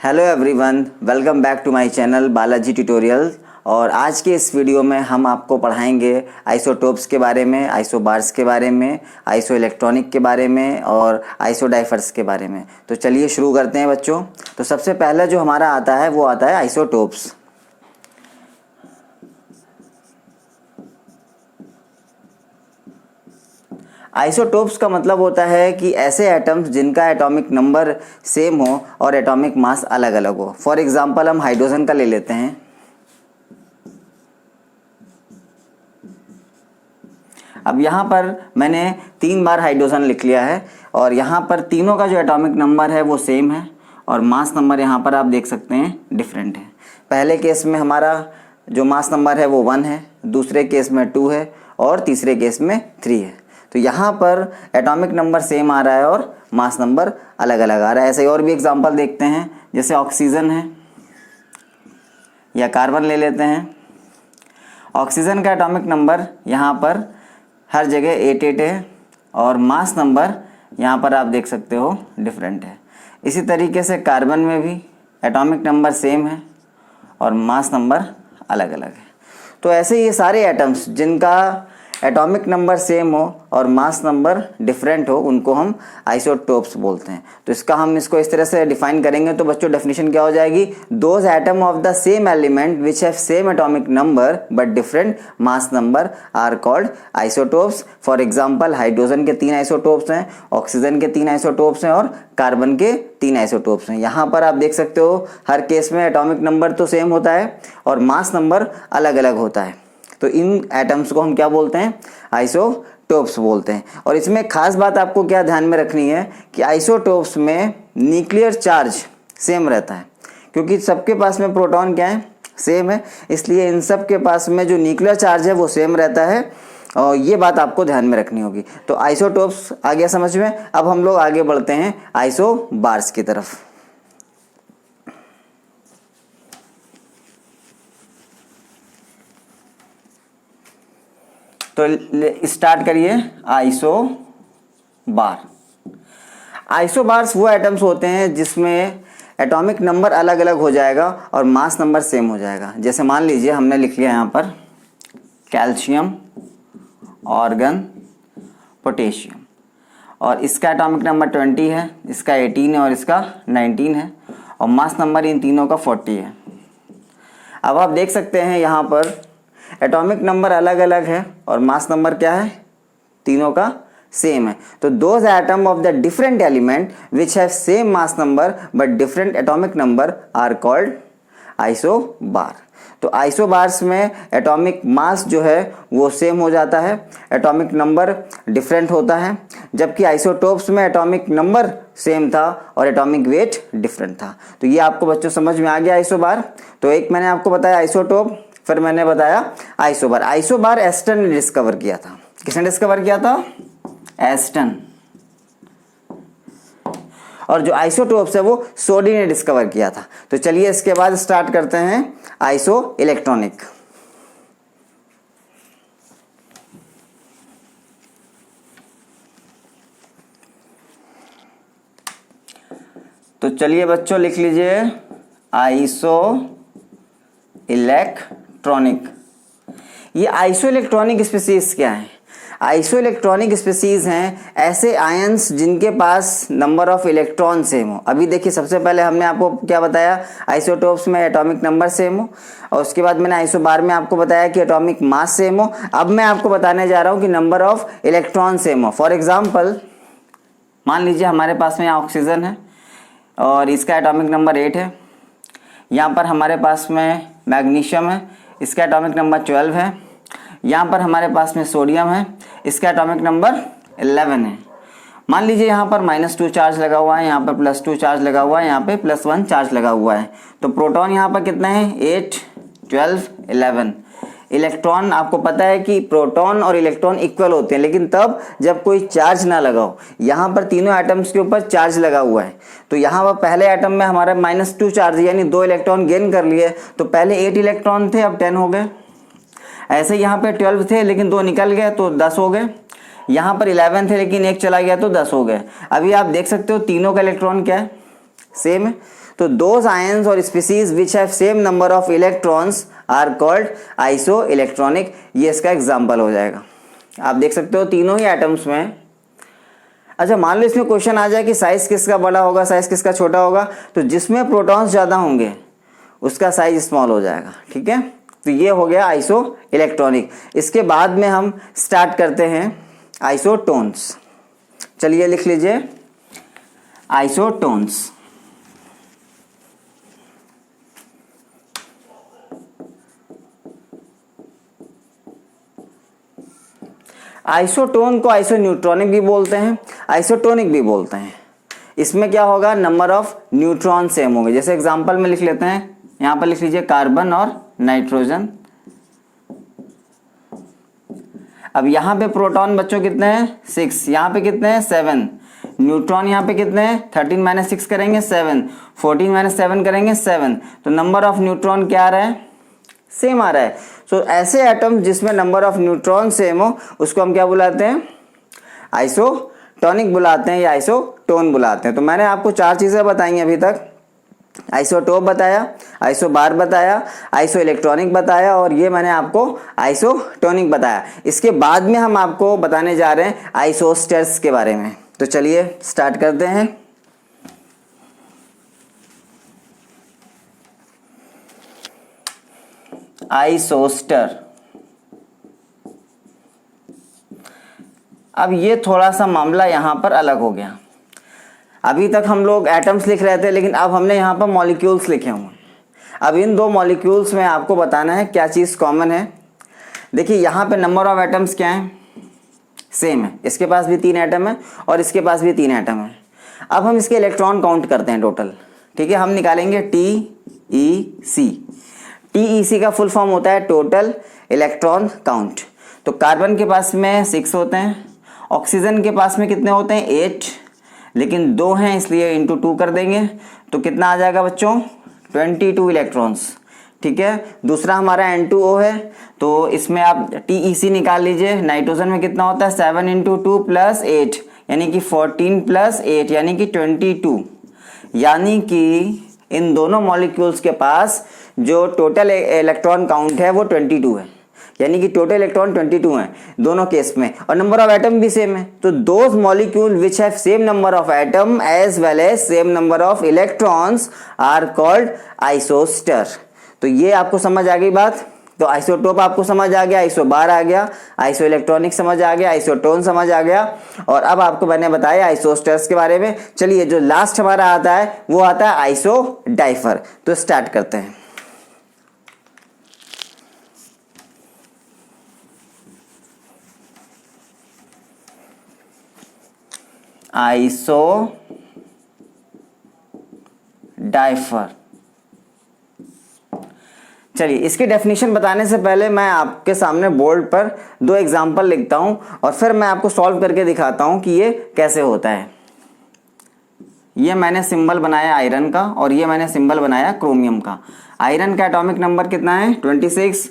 Hello everyone, welcome back to my channel Balaji tutorial. और आज के इस वीडियो में हम आपको पढ़ाएंगे आइसोटोप्स के बारे में, आइसोबार्स के बारे में, आइसो इलेक्ट्रॉनिक के बारे में और आइसोडाइफर्स के बारे में। तो चलिए शुरू करते हैं बच्चों। तो सबसे पहला जो हमारा आता है वो आता है आइसोटोप्स। आइसोटोप्स का मतलब होता है कि ऐसे एटम्स जिनका एटॉमिक नंबर सेम हो और एटॉमिक मास अलग अलग हो। फॉर एग्जांपल हम हाइड्रोजन का ले लेते हैं। अब यहाँ पर मैंने 3 बार हाइड्रोजन लिख लिया है और यहाँ पर तीनों का जो एटॉमिक नंबर है वो सेम है और मास नंबर यहाँ पर आप देख सकते हैं डिफरेंट है। पहले केस में हमारा जो मास नंबर है वो 1 है, दूसरे केस में 2 है और तीसरे केस में 3 है। तो यहाँ पर एटॉमिक नंबर सेम आ रहा है और मास नंबर अलग अलग आ रहा है। ऐसे ही और भी एग्जांपल देखते हैं, जैसे ऑक्सीजन है या कार्बन ले लेते हैं। ऑक्सीजन का एटॉमिक नंबर यहाँ पर हर जगह 88 है और मास नंबर यहाँ पर आप देख सकते हो डिफरेंट है। इसी तरीके से कार्बन में भी एटॉमिक नंबर सेम है और मास नंबर अलग अलग है। तो ऐसे ये सारे एटम्स जिनका एटॉमिक नंबर सेम हो और मास नंबर डिफरेंट हो उनको हम आइसोटोप्स बोलते हैं। तो इसको इस तरह से डिफाइन करेंगे तो बच्चों डेफिनेशन क्या हो जाएगी, those atom of the same element which have same atomic number but different mass number are called isotopes. For example hydrogen के 3 आइसोटोप्स हैं, ऑक्सीजन के 3 आइसोटोप्स हैं और कार्बन के 3 आइसोटोप्स हैं। यहाँ पर आप देख सकते हो हर केस में एटॉमिक नंबर तो सेम होता है और मास नंबर अलग अलग होता है। तो इन एटम्स को हम क्या बोलते हैं, आइसोटोप्स बोलते हैं। और इसमें खास बात आपको क्या ध्यान में रखनी है कि आइसोटोप्स में न्यूक्लियर चार्ज सेम रहता है, क्योंकि सबके पास में प्रोटॉन क्या है, सेम है, इसलिए इन सब के पास में जो न्यूक्लियर चार्ज है वो सेम रहता है और ये बात आपको ध्यान में रखनी होगी। तो आइसोटोप्स आ गया समझ में। अब हम लोग आगे बढ़ते हैं आइसोबार्स की तरफ। तो स्टार्ट करिए आइसोबार। आइसोबार्स वो एटम्स होते हैं जिसमें एटॉमिक नंबर अलग अलग हो जाएगा और मास नंबर सेम हो जाएगा। जैसे मान लीजिए हमने लिख लिया यहाँ पर कैल्शियम, ऑर्गन, पोटेशियम और इसका एटॉमिक नंबर 20 है, इसका 18 है और इसका 19 है और मास नंबर इन तीनों का 40 है। अब आप देख सकते हैं यहाँ पर एटॉमिक नंबर अलग अलग है और मास नंबर क्या है, तीनों का सेम है। तो those atom of the different element which have same mass number but different atomic number are called isobar. तो आइसोबार्स में एटॉमिक मास जो है वो सेम हो जाता है, एटॉमिक नंबर डिफरेंट होता है, जबकि आइसोटोप्स में एटॉमिक नंबर सेम था और एटॉमिक वेट डिफरेंट था। तो ये आपको बच्चों समझ में आ गया आइसोबार। तो एक मैंने आपको बताया आइसोटोप, फिर मैंने बताया आइसोबार। आइसोबार एस्टन ने डिस्कवर किया था। किसने डिस्कवर किया था, एस्टन। और जो आइसोटोप्स है वो सोडी ने डिस्कवर किया था। तो चलिए इसके बाद स्टार्ट करते हैं आइसो इलेक्ट्रॉनिक। तो चलिए बच्चों लिख लीजिए आइसो इलेक्ट्रॉनिक। ये आइसो इलेक्ट्रॉनिक स्पीसीज क्या है, आइसो इलेक्ट्रॉनिक स्पीसीज हैं ऐसे आयंस जिनके पास नंबर ऑफ इलेक्ट्रॉन सेम हो। अभी देखिए सबसे पहले हमने आपको क्या बताया, आइसोटोप्स में एटॉमिक नंबर सेम हो और उसके बाद मैंने आइसोबार में आपको बताया कि एटॉमिक मास सेम हो। अब मैं आपको बताने जा रहा हूं कि नंबर ऑफ इलेक्ट्रॉन सेम हो। फॉर एग्जाम्पल मान लीजिए हमारे पास में ऑक्सीजन है और इसका एटॉमिक नंबर 8 है। यहाँ पर हमारे पास में मैग्नीशियम है, इसका एटॉमिक नंबर 12 है। यहाँ पर हमारे पास में सोडियम है, इसका एटॉमिक नंबर 11 है। मान लीजिए यहाँ पर -2 चार्ज लगा हुआ है, यहाँ पर +2 चार्ज लगा हुआ है, यहाँ पे +1 चार्ज लगा हुआ है। तो प्रोटॉन यहाँ पर कितने हैं, 8, 12, 11। इलेक्ट्रॉन आपको पता है कि प्रोटॉन और इलेक्ट्रॉन इक्वल होते हैं, लेकिन तब जब कोई चार्ज ना लगाओ। यहाँ पर तीनों एटम्स के ऊपर चार्ज लगा हुआ है। तो यहाँ पर पहले एटम में हमारा -2 चार्ज यानी 2 इलेक्ट्रॉन गेन कर लिए। तो पहले 8 इलेक्ट्रॉन थे, अब 10 हो गए। ऐसे यहाँ पे 12 थे लेकिन 2 निकल गए तो 10 हो गए। यहाँ पर 11 थे लेकिन 1 चला गया तो 10 हो गए। अभी आप देख सकते हो तीनों का इलेक्ट्रॉन क्या है, सेम है। तो दोज आयंस और species which have same number of electrons are called isoelectronic. ये इसका एग्जाम्पल हो जाएगा। आप देख सकते हो तीनों ही एटम्स में। अच्छा, मान लो इसमें क्वेश्चन आ जाए कि साइज किसका बड़ा होगा, साइज किसका छोटा होगा, तो जिसमें प्रोटॉन्स ज़्यादा होंगे उसका साइज स्मॉल हो जाएगा। ठीक है, तो ये हो गया आइसो इलेक्ट्रॉनिक। इसके बाद में हम स्टार्ट करते हैं आइसोटोन्स। चलिए लिख लीजिए आइसोटोन्स। आइसोटोन को आइसोन्यूट्रॉनिक भी बोलते हैं, आइसोटोनिक भी बोलते हैं। इसमें क्या होगा, नंबर ऑफ न्यूट्रॉन सेम होंगे। जैसे एग्जांपल में लिख लेते हैं, यहां पर लिख लीजिए कार्बन और नाइट्रोजन। अब यहां पे प्रोटॉन बच्चों कितने हैं 6, यहां पे कितने हैं 7, न्यूट्रॉन यहां पे कितने हैं 13 माइनस 6 करेंगे 7, 14 माइनस 7 करेंगे 7, तो नंबर ऑफ न्यूट्रॉन क्या आ रहा है, सेम आ रहा है। सो ऐसे एटम जिसमें नंबर ऑफ न्यूट्रॉन सेम हो उसको हम क्या बुलाते हैं, आइसोटोनिक बुलाते हैं या आइसोटोन बुलाते हैं। तो मैंने आपको 4 चीजें बताई अभी तक, आइसोटोप बताया, आइसोबार बताया, आइसो इलेक्ट्रॉनिक बताया और ये मैंने आपको आइसोटोनिक बताया। इसके बाद में हम आपको बताने जा रहे हैं आइसोस्टर्स के बारे में। तो चलिए स्टार्ट करते हैं। आइसोस्टर। अब ये थोड़ा सा मामला यहां पर अलग हो गया। अभी तक हम लोग एटम्स लिख रहे थे, लेकिन अब हमने यहां पर मॉलिक्यूल्स लिखे हुए हैं। अब इन 2 मॉलिक्यूल्स में आपको बताना है क्या चीज कॉमन है। देखिए यहां पे नंबर ऑफ एटम्स क्या है, सेम है। इसके पास भी 3 एटम है और इसके पास भी 3 एटम है। अब हम इसके इलेक्ट्रॉन काउंट करते हैं टोटल। ठीक है, हम निकालेंगे TEC। TEC का फुल फॉर्म होता है टोटल इलेक्ट्रॉन काउंट। तो कार्बन के पास में 6 होते हैं, ऑक्सीजन के पास में कितने होते हैं 8, लेकिन 2 हैं इसलिए इंटू 2 कर देंगे, तो कितना आ जाएगा बच्चों 22 इलेक्ट्रॉन्स। ठीक है, दूसरा हमारा N2O है, तो इसमें आप TEC निकाल लीजिए। नाइट्रोजन में कितना होता है 7 इंटू 2 प्लस 8 यानी कि 14 प्लस 8 यानी कि 22, यानी कि इन दोनों मॉलिक्यूल्स के पास जो टोटल इलेक्ट्रॉन काउंट है वो 22 है, यानी कि टोटल इलेक्ट्रॉन 22 है दोनों केस में, और नंबर ऑफ एटम भी सेम है। तो those molecule which have same number of atom as well as same number of electrons are called isostere. तो ये आपको समझ आ गई बात। तो आइसोटोप आपको समझ आ गया, आइसोबार आ गया, आइसो इलेक्ट्रॉनिक समझ आ गया, आइसोटोन समझ आ गया, और अब आपको मैंने बताया आइसोस्टर्स के बारे में। चलिए जो लास्ट हमारा आता है वो आता है आइसो डाइफर। तो स्टार्ट करते हैं। आइसो डाइफर। चलिए इसकी डेफिनेशन बताने से पहले मैं आपके सामने बोर्ड पर 2 एग्जाम्पल लिखता हूं और फिर मैं आपको सॉल्व करके दिखाता हूं कि ये कैसे होता है। ये मैंने सिंबल बनाया आयरन का और ये मैंने सिंबल बनाया क्रोमियम का। आयरन का एटॉमिक नंबर कितना है 26,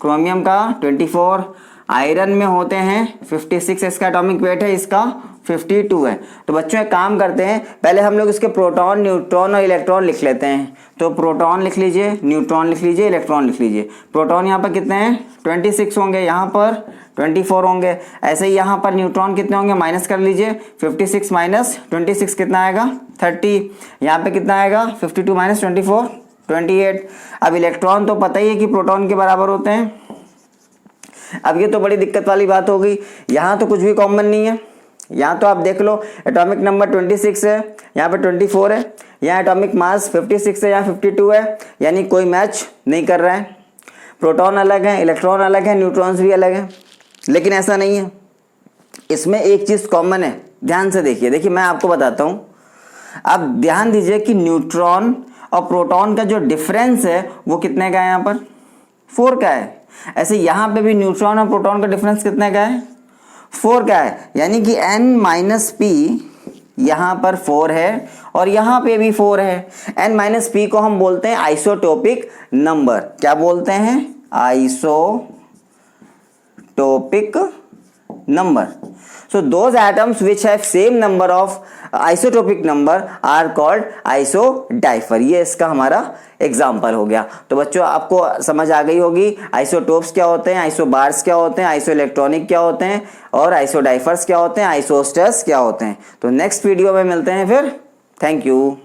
क्रोमियम का 24, आयरन में होते हैं 56, इसका एटॉमिक वेट है, इसका 52 है। तो बच्चों एक काम करते हैं, पहले हम लोग इसके प्रोटॉन, न्यूट्रॉन और इलेक्ट्रॉन लिख लेते हैं। तो प्रोटॉन लिख लीजिए, न्यूट्रॉन लिख लीजिए, इलेक्ट्रॉन लिख लीजिए। प्रोटॉन यहाँ पर कितने हैं 26 होंगे, यहाँ पर 24 होंगे। ऐसे ही यहाँ पर न्यूट्रॉन कितने होंगे, माइनस कर लीजिए, 56 माइनस 26 कितना आएगा 30। यहाँ पे कितना आएगा 52 माइनस 24 28। अब इलेक्ट्रॉन तो पता ही है कि प्रोटॉन के बराबर होते हैं। अब ये तो बड़ी दिक्कत वाली बात हो गई, यहाँ तो कुछ भी कॉमन नहीं है। यहाँ तो आप देख लो एटॉमिक नंबर 26 है, यहाँ पे 24 है, यहाँ एटॉमिक मास 56 है, यहाँ 52 है, यानी कोई मैच नहीं कर रहा है। प्रोटॉन अलग है, इलेक्ट्रॉन अलग है, न्यूट्रॉन्स भी अलग है, लेकिन ऐसा नहीं है। इसमें एक चीज़ कॉमन है, ध्यान से देखिए मैं आपको बताता हूँ। आप ध्यान दीजिए कि न्यूट्रॉन और प्रोटॉन का जो डिफरेंस है वो कितने का है, यहाँ पर 4 का है। ऐसे यहाँ पे भी न्यूट्रॉन और प्रोटॉन का डिफरेंस कितने का है 4 का है, यानी कि n माइनस पी यहाँ पर 4 है और यहाँ पे भी 4 है। n माइनस पी को हम बोलते हैं आइसोटोपिक नंबर। क्या बोलते हैं, isotopic number. So those atoms which have same number of isotopic number are called isodifer. ये इसका हमारा एग्जाम्पल हो गया। तो बच्चों आपको समझ आ गई होगी आइसोटोप्स क्या होते हैं, आइसोबार्स क्या होते हैं, आइसो इलेक्ट्रॉनिक क्या होते हैं और आइसोडाइफर्स क्या होते हैं, आइसोस्टर्स क्या होते हैं। तो नेक्स्ट वीडियो में मिलते हैं फिर। Thank you.